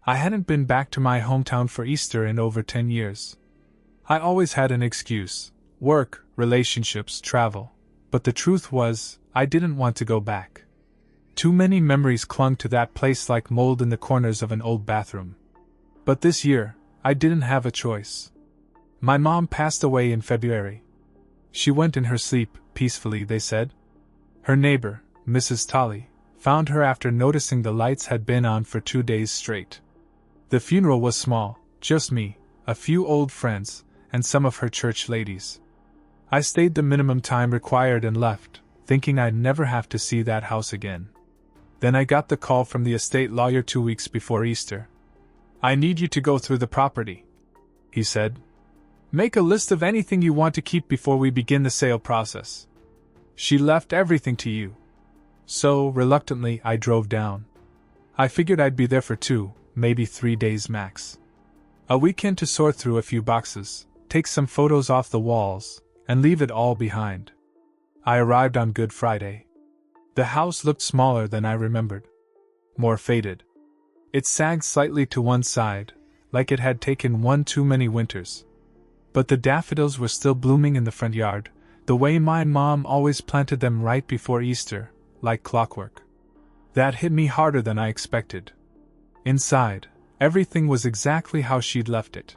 I hadn't been back to my hometown for Easter in over 10 years. I always had an excuse: work, relationships, travel. But the truth was, I didn't want to go back. Too many memories clung to that place like mold in the corners of an old bathroom. But this year, I didn't have a choice. My mom passed away in February. She went in her sleep, peacefully, they said. Her neighbor, Mrs. Tolley, found her after noticing the lights had been on for 2 days straight. The funeral was small, just me, a few old friends, and some of her church ladies. I stayed the minimum time required and left, thinking I'd never have to see that house again. Then I got the call from the estate lawyer 2 weeks before Easter. "I need you to go through the property," he said. "Make a list of anything you want to keep before we begin the sale process. She left everything to you." So, reluctantly, I drove down. I figured I'd be there for 2, maybe 3 days max. A weekend to sort through a few boxes, take some photos off the walls, and leave it all behind. I arrived on Good Friday. The house looked smaller than I remembered. More faded. It sagged slightly to one side, like it had taken one too many winters. But the daffodils were still blooming in the front yard, the way my mom always planted them right before Easter, like clockwork. That hit me harder than I expected. Inside, everything was exactly how she'd left it.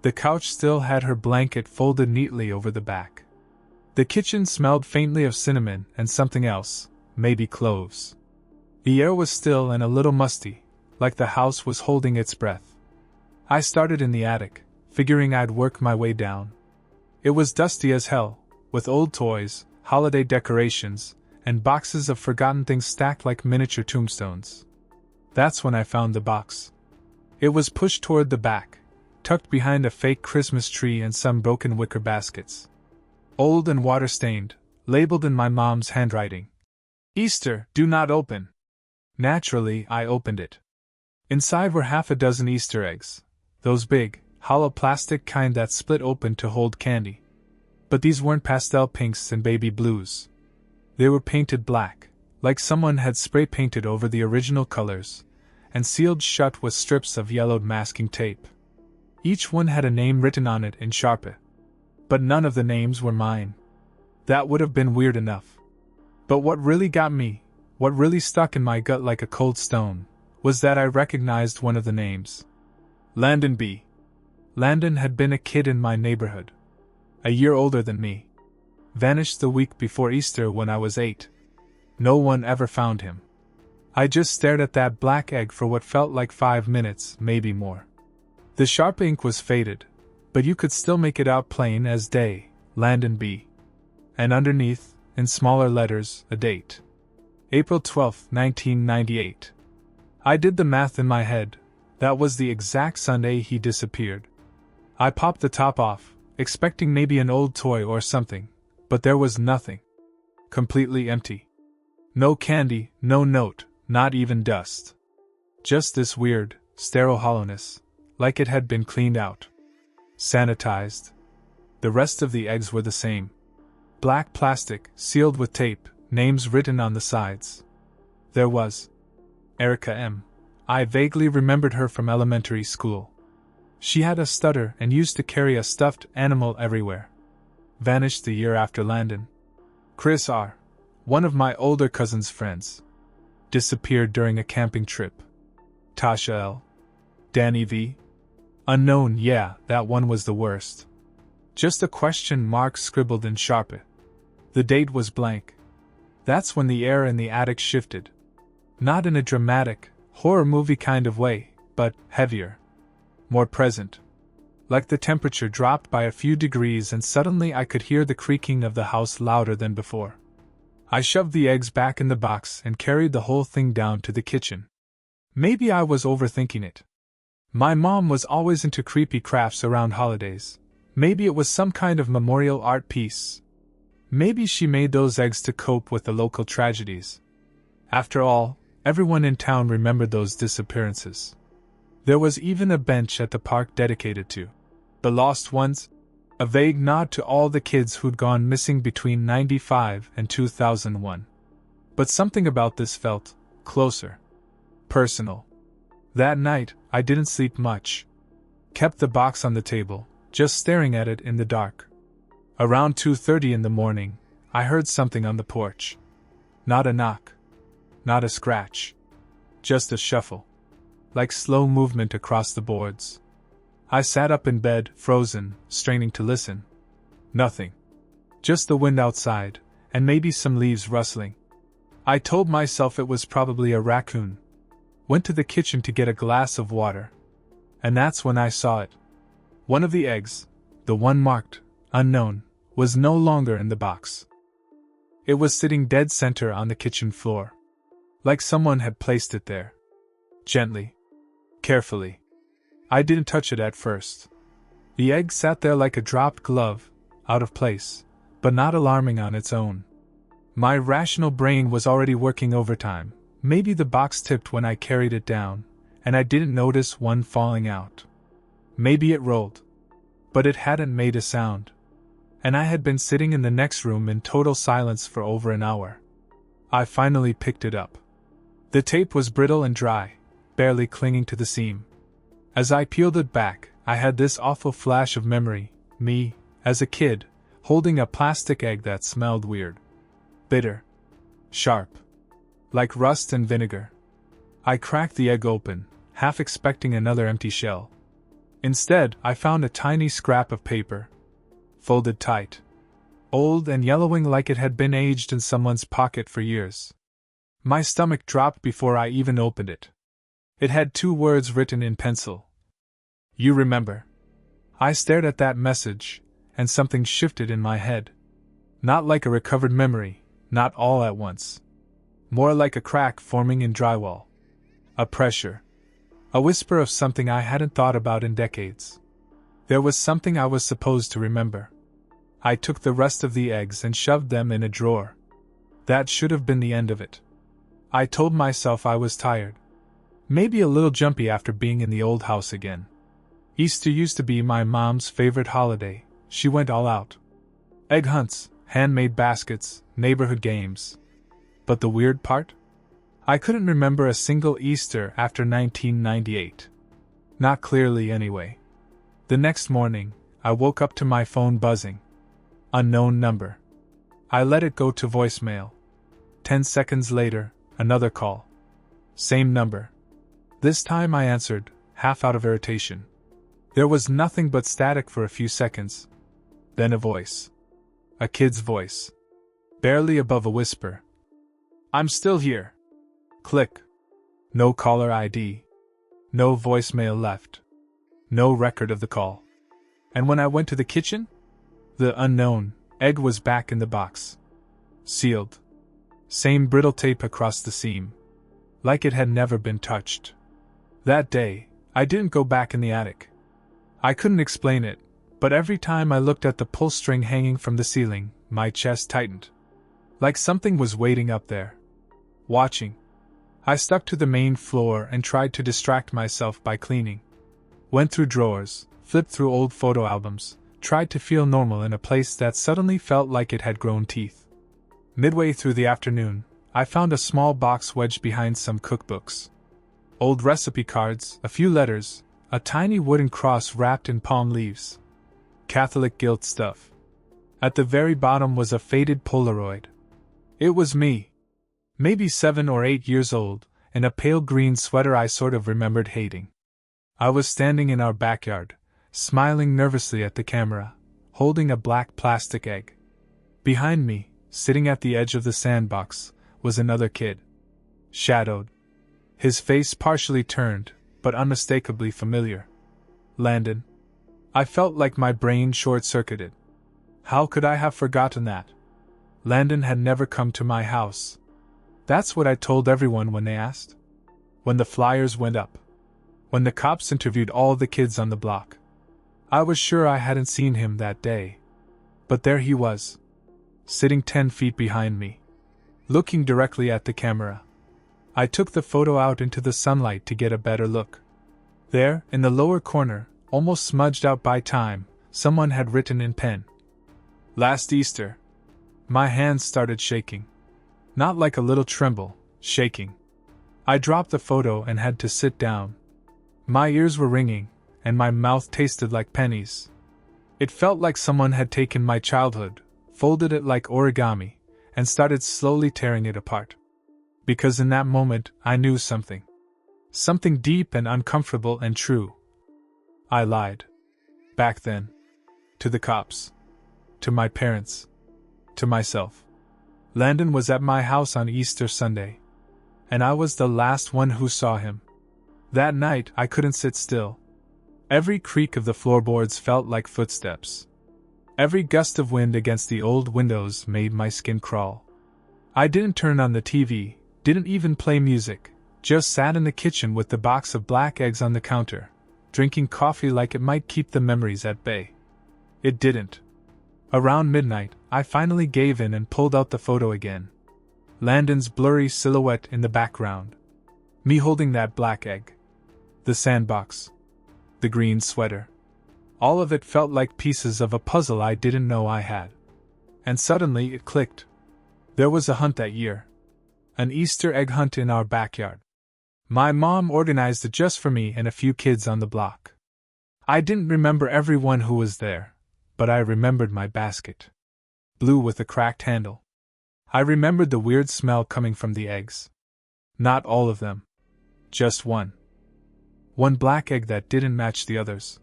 The couch still had her blanket folded neatly over the back. The kitchen smelled faintly of cinnamon and something else, maybe cloves. The air was still and a little musty, like the house was holding its breath. I started in the attic, figuring I'd work my way down. It was dusty as hell, with old toys, holiday decorations, and boxes of forgotten things stacked like miniature tombstones. That's when I found the box. It was pushed toward the back, tucked behind a fake Christmas tree and some broken wicker baskets. Old and water-stained, labeled in my mom's handwriting. "Easter, do not open." Naturally, I opened it. Inside were half a dozen Easter eggs, those big, hollow plastic kind that split open to hold candy. But these weren't pastel pinks and baby blues. They were painted black, like someone had spray-painted over the original colors, and sealed shut with strips of yellowed masking tape. Each one had a name written on it in Sharpie. But none of the names were mine. That would have been weird enough. But what really got me, what really stuck in my gut like a cold stone, was that I recognized one of the names. Landon B. Landon had been a kid in my neighborhood. A year older than me. Vanished the week before Easter when I was 8. No one ever found him. I just stared at that black egg for what felt like 5 minutes, maybe more. The sharp ink was faded, but you could still make it out plain as day, Landon B. And underneath, in smaller letters, a date. April 12, 1998. I did the math in my head. That was the exact Sunday he disappeared. I popped the top off, expecting maybe an old toy or something, but there was nothing. Completely empty. No candy, no note, not even dust. Just this weird, sterile hollowness, like it had been cleaned out. Sanitized. The rest of the eggs were the same. Black plastic, sealed with tape, names written on the sides. There was Erica M. I vaguely remembered her from elementary school. She had a stutter and used to carry a stuffed animal everywhere. Vanished the year after Landon. Chris R., one of my older cousin's friends. Disappeared during a camping trip. Tasha L. Danny V. Unknown, yeah, that one was the worst. Just a question mark scribbled in Sharpie. The date was blank. That's when the air in the attic shifted. Not in a dramatic, horror movie kind of way, but heavier. More present. Like the temperature dropped by a few degrees and suddenly I could hear the creaking of the house louder than before. I shoved the eggs back in the box and carried the whole thing down to the kitchen. Maybe I was overthinking it. My mom was always into creepy crafts around holidays. Maybe it was some kind of memorial art piece. Maybe she made those eggs to cope with the local tragedies. After all, everyone in town remembered those disappearances. There was even a bench at the park dedicated to the lost ones, a vague nod to all the kids who'd gone missing between 95 and 2001. But something about this felt closer. Personal. That night, I didn't sleep much. Kept the box on the table, just staring at it in the dark. Around 2:30 in the morning, I heard something on the porch. Not a knock. Not a scratch. Just a shuffle. Like slow movement across the boards. I sat up in bed, frozen, straining to listen. Nothing. Just the wind outside, and maybe some leaves rustling. I told myself it was probably a raccoon. Went to the kitchen to get a glass of water. And that's when I saw it. One of the eggs, the one marked unknown, was no longer in the box. It was sitting dead center on the kitchen floor. Like someone had placed it there. Gently. Carefully. I didn't touch it at first. The egg sat there like a dropped glove, out of place, but not alarming on its own. My rational brain was already working overtime. Maybe the box tipped when I carried it down, and I didn't notice one falling out. Maybe it rolled. But it hadn't made a sound. And I had been sitting in the next room in total silence for over an hour. I finally picked it up. The tape was brittle and dry, barely clinging to the seam. As I peeled it back, I had this awful flash of memory, me, as a kid, holding a plastic egg that smelled weird. Bitter. Sharp. Like rust and vinegar. I cracked the egg open, half expecting another empty shell. Instead, I found a tiny scrap of paper. Folded tight. Old and yellowing like it had been aged in someone's pocket for years. My stomach dropped before I even opened it. It had 2 words written in pencil. You remember. I stared at that message, and something shifted in my head. Not like a recovered memory, not all at once. More like a crack forming in drywall. A pressure. A whisper of something I hadn't thought about in decades. There was something I was supposed to remember. I took the rest of the eggs and shoved them in a drawer. That should have been the end of it. I told myself I was tired. Maybe a little jumpy after being in the old house again. Easter used to be my mom's favorite holiday. She went all out. Egg hunts, handmade baskets, neighborhood games. But the weird part? I couldn't remember a single Easter after 1998. Not clearly anyway. The next morning, I woke up to my phone buzzing. Unknown number. I let it go to voicemail. 10 seconds later, another call. Same number. This time I answered, half out of irritation. There was nothing but static for a few seconds. Then a voice. A kid's voice. Barely above a whisper. I'm still here. Click. No caller ID. No voicemail left. No record of the call. And when I went to the kitchen, the unknown egg was back in the box. Sealed. Same brittle tape across the seam. Like it had never been touched. That day, I didn't go back in the attic. I couldn't explain it, but every time I looked at the pull string hanging from the ceiling, my chest tightened. Like something was waiting up there. Watching. I stuck to the main floor and tried to distract myself by cleaning. Went through drawers, flipped through old photo albums, tried to feel normal in a place that suddenly felt like it had grown teeth. Midway through the afternoon, I found a small box wedged behind some cookbooks. Old recipe cards, a few letters, a tiny wooden cross wrapped in palm leaves. Catholic guilt stuff. At the very bottom was a faded Polaroid. It was me. Maybe 7 or 8 years old, in a pale green sweater I sort of remembered hating. I was standing in our backyard, smiling nervously at the camera, holding a black plastic egg. Behind me, sitting at the edge of the sandbox, was another kid. Shadowed. His face partially turned, but unmistakably familiar. Landon. I felt like my brain short-circuited. How could I have forgotten that? Landon had never come to my house. That's what I told everyone when they asked. When the flyers went up. When the cops interviewed all the kids on the block. I was sure I hadn't seen him that day. But there he was. Sitting 10 feet behind me. Looking directly at the camera. I took the photo out into the sunlight to get a better look. There, in the lower corner, almost smudged out by time, someone had written in pen. Last Easter. My hands started shaking. Not like a little tremble, shaking. I dropped the photo and had to sit down, My ears were ringing, and my mouth tasted like pennies. It felt like someone had taken my childhood, folded it like origami, and started slowly tearing it apart. Because in that moment, I knew something. Something deep and uncomfortable and true. I lied. Back then. To the cops. To my parents. To myself. Landon was at my house on Easter Sunday. And I was the last one who saw him. That night, I couldn't sit still. Every creak of the floorboards felt like footsteps. Every gust of wind against the old windows made my skin crawl. I didn't turn on the TV, didn't even play music, just sat in the kitchen with the box of black eggs on the counter, drinking coffee like it might keep the memories at bay. It didn't. Around midnight, I finally gave in and pulled out the photo again. Landon's blurry silhouette in the background. Me holding that black egg. The sandbox. The green sweater. All of it felt like pieces of a puzzle I didn't know I had. And suddenly it clicked. There was a hunt that year. An Easter egg hunt in our backyard. My mom organized it just for me and a few kids on the block. I didn't remember everyone who was there, but I remembered my basket. Blue with a cracked handle. I remembered the weird smell coming from the eggs. Not all of them. Just one. One black egg that didn't match the others.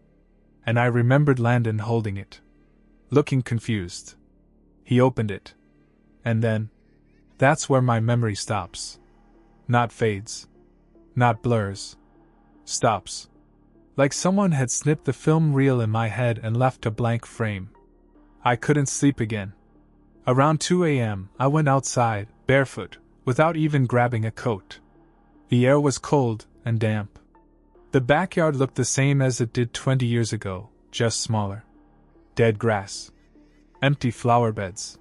And I remembered Landon holding it. Looking confused. He opened it. And then, that's where my memory stops. Not fades. Not blurs. Stops. Like someone had snipped the film reel in my head and left a blank frame. I couldn't sleep again. Around 2 a.m., I went outside, barefoot, without even grabbing a coat. The air was cold and damp. The backyard looked the same as it did 20 years ago, just smaller. Dead grass. Empty flower beds.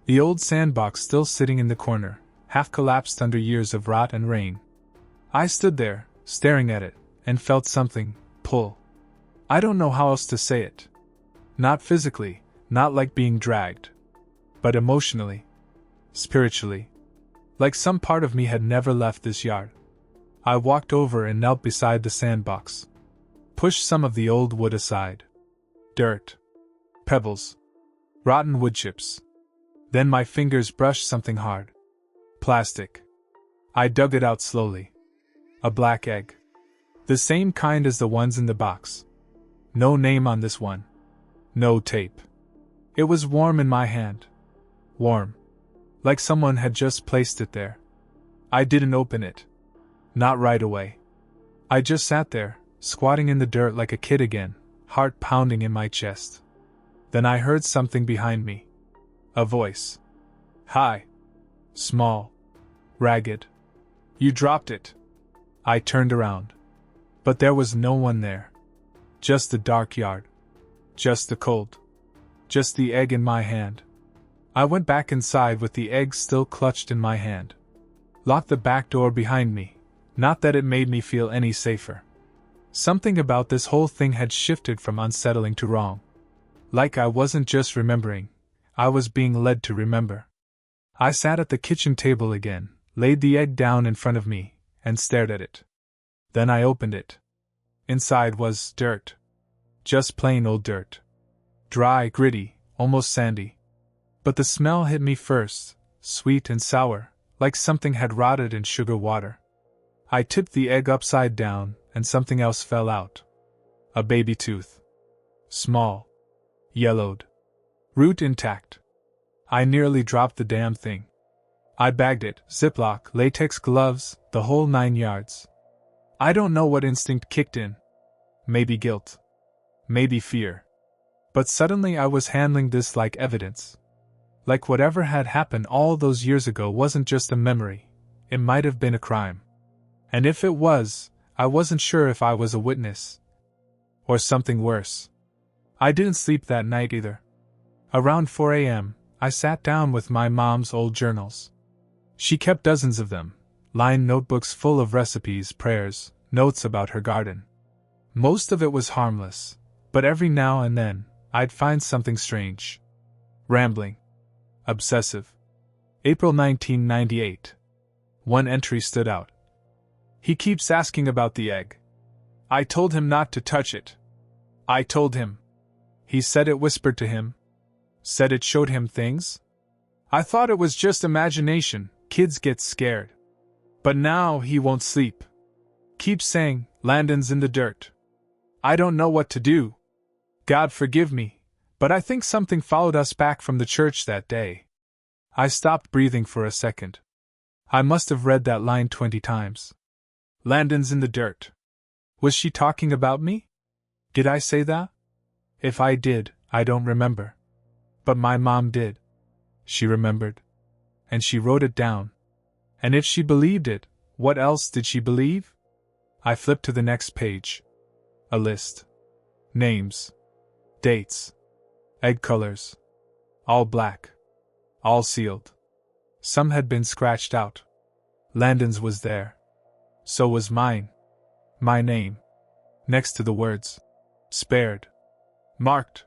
The old sandbox still sitting in the corner, half collapsed under years of rot and rain. I stood there, staring at it, and felt something pull. I don't know how else to say it. Not physically, not like being dragged. But emotionally. Spiritually. Like some part of me had never left this yard. I walked over and knelt beside the sandbox. Pushed some of the old wood aside. Dirt. Pebbles. Rotten wood chips. Then my fingers brushed something hard. Plastic. I dug it out slowly. A black egg. The same kind as the ones in the box. No name on this one. No tape. It was warm in my hand. Warm. Like someone had just placed it there. I didn't open it. Not right away. I just sat there, squatting in the dirt like a kid again, heart pounding in my chest. Then I heard something behind me. A voice. Hi. Small. Ragged. You dropped it. I turned around. But there was no one there. Just the dark yard. Just the cold. Just the egg in my hand. I went back inside with the egg still clutched in my hand. Locked the back door behind me. Not that it made me feel any safer. Something about this whole thing had shifted from unsettling to wrong. Like I wasn't just remembering, I was being led to remember. I sat at the kitchen table again, laid the egg down in front of me, and stared at it. Then I opened it. Inside was dirt. Just plain old dirt. Dry, gritty, almost sandy. But the smell hit me first, sweet and sour, like something had rotted in sugar water. I tipped the egg upside down, and something else fell out. A baby tooth. Small. Yellowed. Root intact. I nearly dropped the damn thing. I bagged it, Ziploc, latex gloves, the whole 9 yards. I don't know what instinct kicked in. Maybe guilt. Maybe fear. But suddenly I was handling this like evidence. Like whatever had happened all those years ago wasn't just a memory, it might have been a crime. And if it was, I wasn't sure if I was a witness. Or something worse. I didn't sleep that night either. Around 4 a.m., I sat down with my mom's old journals. She kept dozens of them, lined notebooks full of recipes, prayers, notes about her garden. Most of it was harmless, but every now and then, I'd find something strange. Rambling. Obsessive. April 1998. One entry stood out. He keeps asking about the egg. I told him not to touch it. I told him. He said it whispered to him. Said it showed him things? I thought it was just imagination, kids get scared. But now he won't sleep. Keeps saying, Landon's in the dirt. I don't know what to do. God forgive me, but I think something followed us back from the church that day. I stopped breathing for a second. I must have read that line 20 times. Landon's in the dirt. Was she talking about me? Did I say that? If I did, I don't remember. But my mom did. She remembered. And she wrote it down. And if she believed it, what else did she believe? I flipped to the next page. A list. Names. Dates. Egg colors. All black. All sealed. Some had been scratched out. Landon's was there. So was mine. My name. Next to the words. Spared. Marked.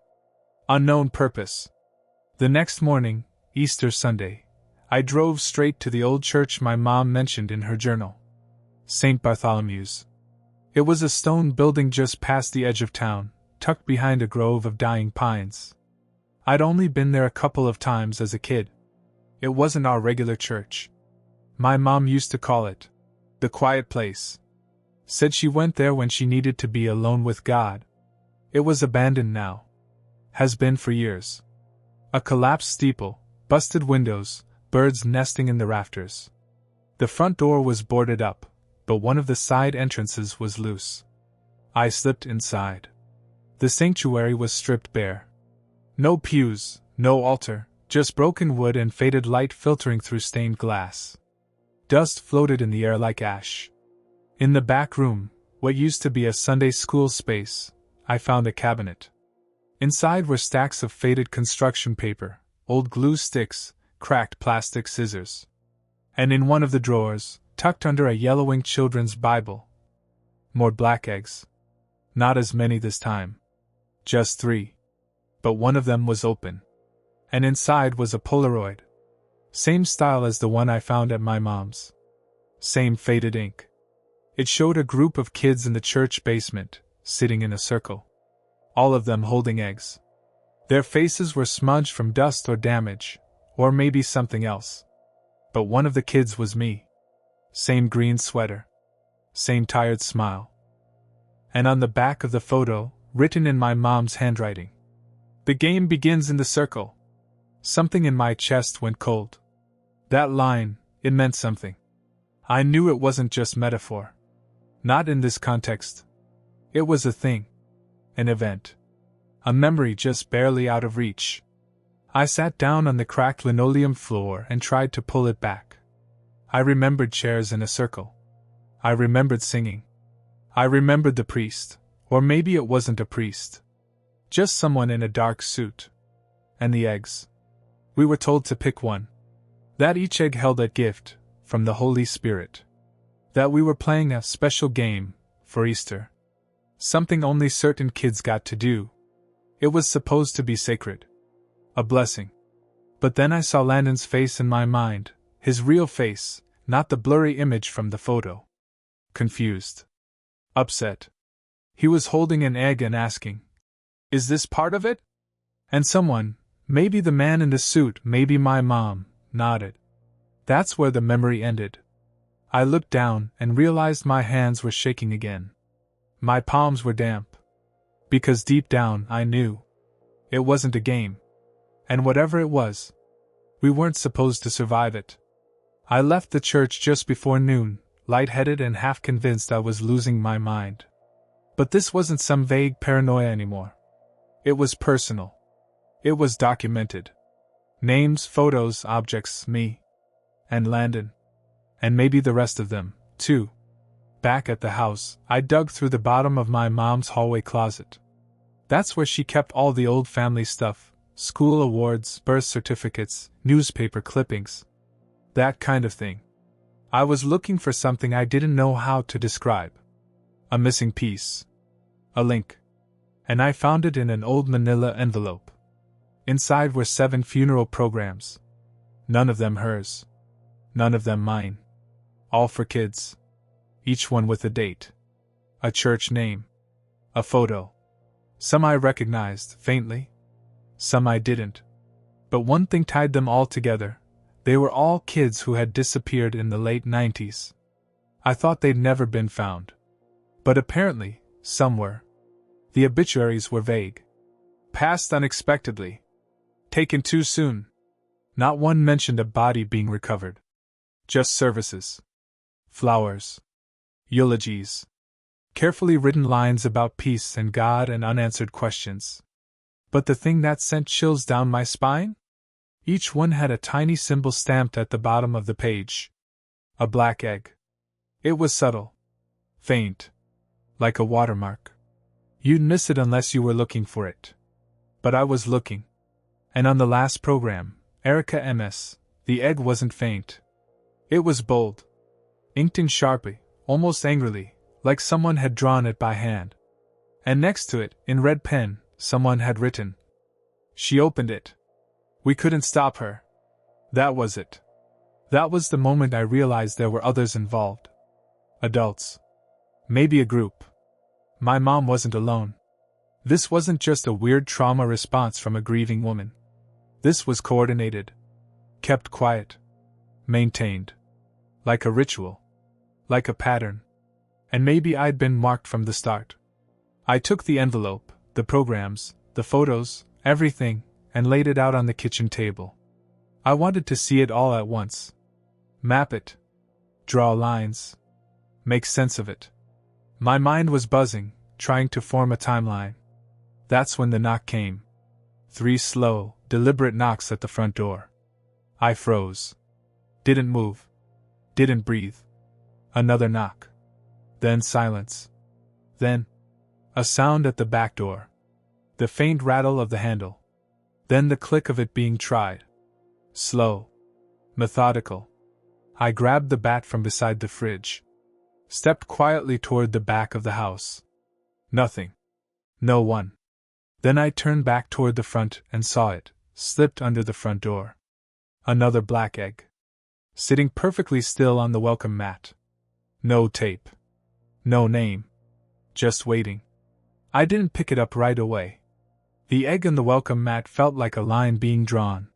Unknown purpose. The next morning, Easter Sunday, I drove straight to the old church my mom mentioned in her journal. St. Bartholomew's. It was a stone building just past the edge of town, tucked behind a grove of dying pines. I'd only been there a couple of times as a kid. It wasn't our regular church. My mom used to call it the quiet place. Said she went there when she needed to be alone with God. It was abandoned now. Has been for years. A collapsed steeple, busted windows, birds nesting in the rafters. The front door was boarded up, but one of the side entrances was loose. I slipped inside. The sanctuary was stripped bare. No pews, no altar, just broken wood and faded light filtering through stained glass. Dust floated in the air like ash. In the back room, what used to be a Sunday school space, I found a cabinet. Inside were stacks of faded construction paper, old glue sticks, cracked plastic scissors. And in one of the drawers, tucked under a yellowing children's Bible, more black eggs. Not as many this time. Just 3. But one of them was open. And inside was a Polaroid. Same style as the one I found at my mom's. Same faded ink. It showed a group of kids in the church basement, sitting in a circle. All of them holding eggs. Their faces were smudged from dust or damage, or maybe something else. But one of the kids was me. Same green sweater. Same tired smile. And on the back of the photo, written in my mom's handwriting, "The game begins in the circle." Something in my chest went cold. That line, it meant something. I knew it wasn't just metaphor. Not in this context. It was a thing. An event. A memory just barely out of reach. I sat down on the cracked linoleum floor and tried to pull it back. I remembered chairs in a circle. I remembered singing. I remembered the priest, or maybe it wasn't a priest. Just someone in a dark suit. And the eggs. We were told to pick one. That each egg held a gift, from the Holy Spirit. That we were playing a special game, for Easter. Something only certain kids got to do. It was supposed to be sacred. A blessing. But then I saw Landon's face in my mind, his real face, not the blurry image from the photo. Confused. Upset. He was holding an egg and asking, "Is this part of it?" And someone, maybe the man in the suit, maybe my mom, nodded. That's where the memory ended. I looked down and realized my hands were shaking again. My palms were damp. Because deep down I knew. It wasn't a game. And whatever it was, we weren't supposed to survive it. I left the church just before noon, lightheaded and half convinced I was losing my mind. But this wasn't some vague paranoia anymore. It was personal. It was documented. Names, photos, objects, me. And Landon. And maybe the rest of them, too. Back at the house, I dug through the bottom of my mom's hallway closet. That's where she kept all the old family stuff, school awards, birth certificates, newspaper clippings. That kind of thing. I was looking for something I didn't know how to describe. A missing piece. A link. And I found it in an old manila envelope. Inside were 7 funeral programs. None of them hers. None of them mine. All for kids. Each one with a date. a church name, a photo. Some I recognized, faintly. Some I didn't. But one thing tied them all together. They were all kids who had disappeared in the late 90s. I thought they'd never been found. But apparently, some were. The obituaries were vague. Passed unexpectedly. Taken too soon. Not one mentioned a body being recovered. Just services. Flowers. Eulogies. Carefully written lines about peace and God and unanswered questions. But the thing that sent chills down my spine? Each one had a tiny symbol stamped at the bottom of the page. A black egg. It was subtle. Faint. Like a watermark. You'd miss it unless you were looking for it. But I was looking. And on the last program, Erica MS, the egg wasn't faint. It was bold. Inked in sharply, almost angrily, like someone had drawn it by hand. And next to it, in red pen, someone had written. She opened it. We couldn't stop her. That was it. That was the moment I realized there were others involved. Adults. Maybe a group. My mom wasn't alone. This wasn't just a weird trauma response from a grieving woman. This was coordinated. Kept quiet. Maintained. Like a ritual. Like a pattern. And maybe I'd been marked from the start. I took the envelope, the programs, the photos, everything, and laid it out on the kitchen table. I wanted to see it all at once. Map it. Draw lines. Make sense of it. My mind was buzzing, trying to form a timeline. That's when the knock came. 3 slow, deliberate knocks at the front door. I froze. Didn't move. Didn't breathe. Another knock. Then silence. Then a sound at the back door. The faint rattle of the handle. Then the click of it being tried. Slow. Methodical. I grabbed the bat from beside the fridge. Stepped quietly toward the back of the house. Nothing. No one. Then I turned back toward the front and saw it, slipped under the front door. Another black egg. Sitting perfectly still on the welcome mat. No tape. No name. Just waiting. I didn't pick it up right away. The egg on the welcome mat felt like a line being drawn.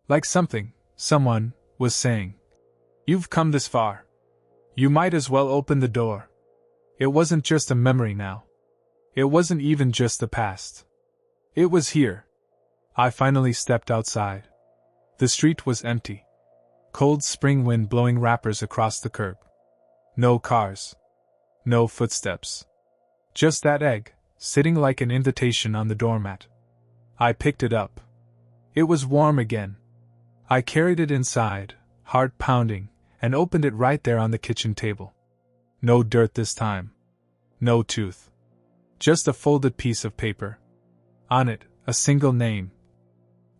Like something, someone, was saying. You've come this far. You might as well open the door. It wasn't just a memory now. It wasn't even just the past. It was here. I finally stepped outside. The street was empty. Cold spring wind blowing wrappers across the curb. No cars. No footsteps. Just that egg, sitting like an invitation on the doormat. I picked it up. It was warm again. I carried it inside, heart pounding, and opened it right there on the kitchen table. No dirt this time. No tooth. Just a folded piece of paper. On it, a single name.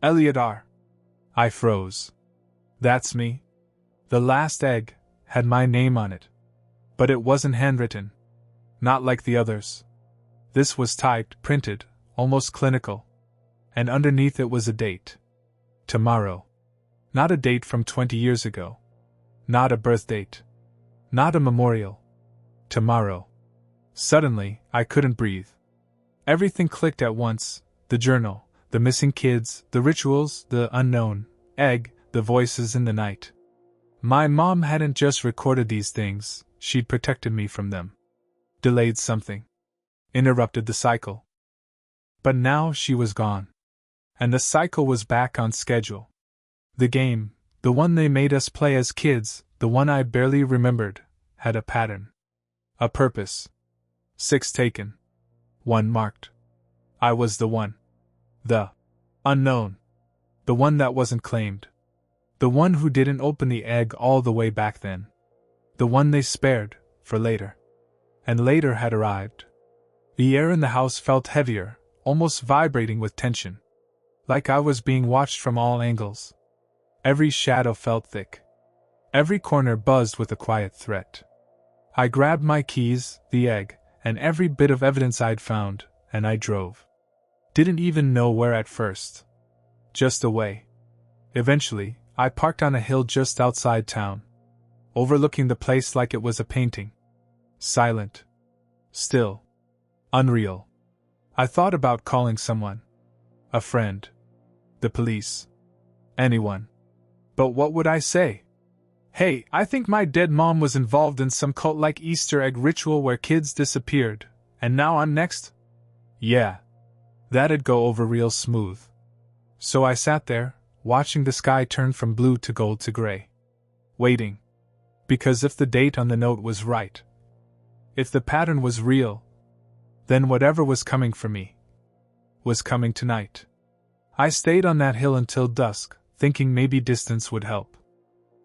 Elliot R. I froze. That's me. The last egg had my name on it. But it wasn't handwritten. Not like the others. This was typed, printed, almost clinical. And underneath it was a date. Tomorrow. Not a date from 20 years ago. Not a birth date. Not a memorial. Tomorrow. Suddenly, I couldn't breathe. Everything clicked at once, the journal, the missing kids, the rituals, the unknown, egg, the voices in the night. My mom hadn't just recorded these things, she'd protected me from them. Delayed something. Interrupted the cycle. But now she was gone. And the cycle was back on schedule. The game, the one they made us play as kids, the one I barely remembered, had a pattern. A purpose. 6 taken. 1 marked. I was the one. The unknown. The one that wasn't claimed. The one who didn't open the egg all the way back then. The one they spared, for later. And later had arrived. The air in the house felt heavier, almost vibrating with tension. Like I was being watched from all angles. Every shadow felt thick. Every corner buzzed with a quiet threat. I grabbed my keys, the egg, and every bit of evidence I'd found, and I drove. Didn't even know where at first. Just away. Eventually, I parked on a hill just outside town. Overlooking the place like it was a painting. Silent. Still. Unreal. I thought about calling someone. A friend. The police. Anyone. But what would I say? Hey, I think my dead mom was involved in some cult-like Easter egg ritual where kids disappeared, and now I'm next? Yeah. That'd go over real smooth. So I sat there, watching the sky turn from blue to gold to gray. Waiting. Because if the date on the note was right, if the pattern was real, then whatever was coming for me was coming tonight. I stayed on that hill until dusk, thinking maybe distance would help.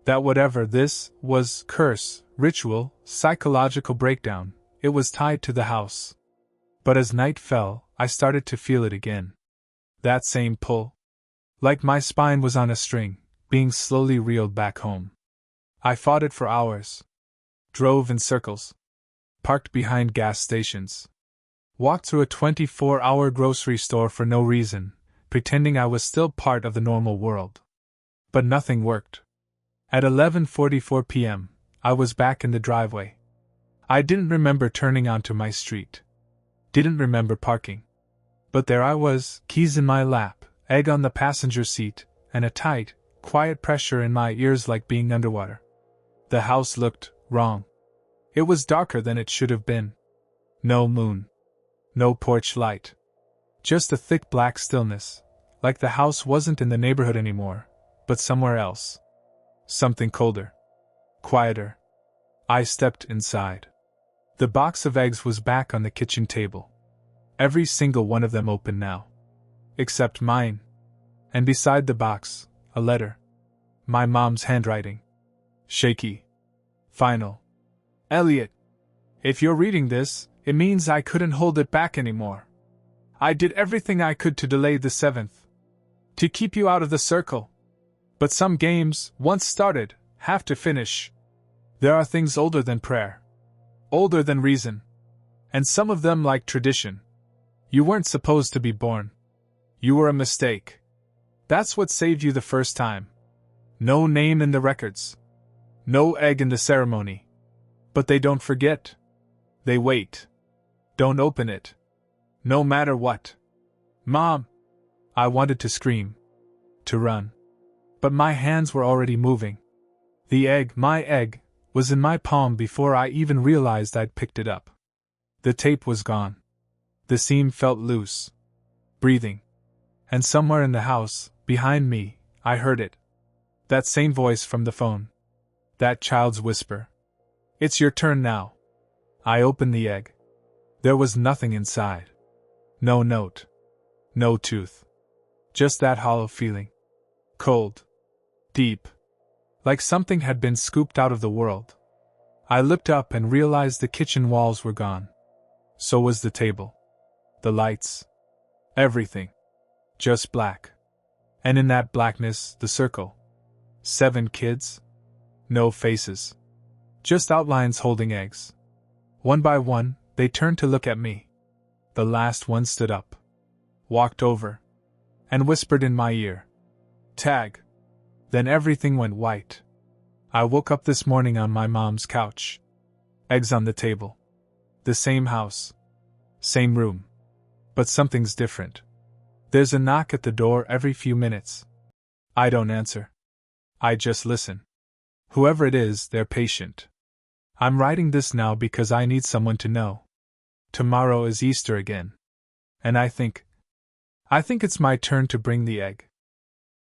That whatever this was, curse, ritual, psychological breakdown, it was tied to the house. But as night fell, I started to feel it again. That same pull. Like my spine was on a string, being slowly reeled back home. I fought it for hours. Drove in circles. Parked behind gas stations. Walked through a 24-hour grocery store for no reason, pretending I was still part of the normal world. But nothing worked. At 11:44 p.m., I was back in the driveway. I didn't remember turning onto my street. Didn't remember parking. But there I was, keys in my lap, egg on the passenger seat, and a tight, quiet pressure in my ears like being underwater. The house looked wrong. It was darker than it should have been. No moon. No porch light. Just a thick black stillness, like the house wasn't in the neighborhood anymore, but somewhere else. Something colder. Quieter. I stepped inside. The box of eggs was back on the kitchen table. Every single one of them open now. Except mine. And beside the box, a letter. My mom's handwriting. Shaky. Final. Elliot. If you're reading this, it means I couldn't hold it back anymore. I did everything I could to delay the 7th. To keep you out of the circle. But some games, once started, have to finish. There are things older than prayer. Older than reason. And some of them like tradition. You weren't supposed to be born. You were a mistake. That's what saved you the first time. No name in the records. No egg in the ceremony. But they don't forget. They wait. Don't open it. No matter what. Mom! I wanted to scream. To run. But my hands were already moving. The egg, my egg, was in my palm before I even realized I'd picked it up. The tape was gone. The seam felt loose. Breathing. And somewhere in the house, behind me, I heard it. That same voice from the phone. That child's whisper. It's your turn now. I opened the egg. There was nothing inside. No note. No tooth. Just that hollow feeling. Cold. Deep. Like something had been scooped out of the world. I looked up and realized the kitchen walls were gone. So was the table. The lights. Everything. Just black. And in that blackness, the circle. 7 kids. No faces. Just outlines holding eggs. One by one, they turned to look at me. The last one stood up. Walked over. And whispered in my ear. Tag. Then everything went white. I woke up this morning on my mom's couch. Eggs on the table. The same house. Same room. But something's different. There's a knock at the door every few minutes. I don't answer. I just listen. Whoever it is, they're patient. I'm writing this now because I need someone to know. Tomorrow is Easter again. And I think it's my turn to bring the egg.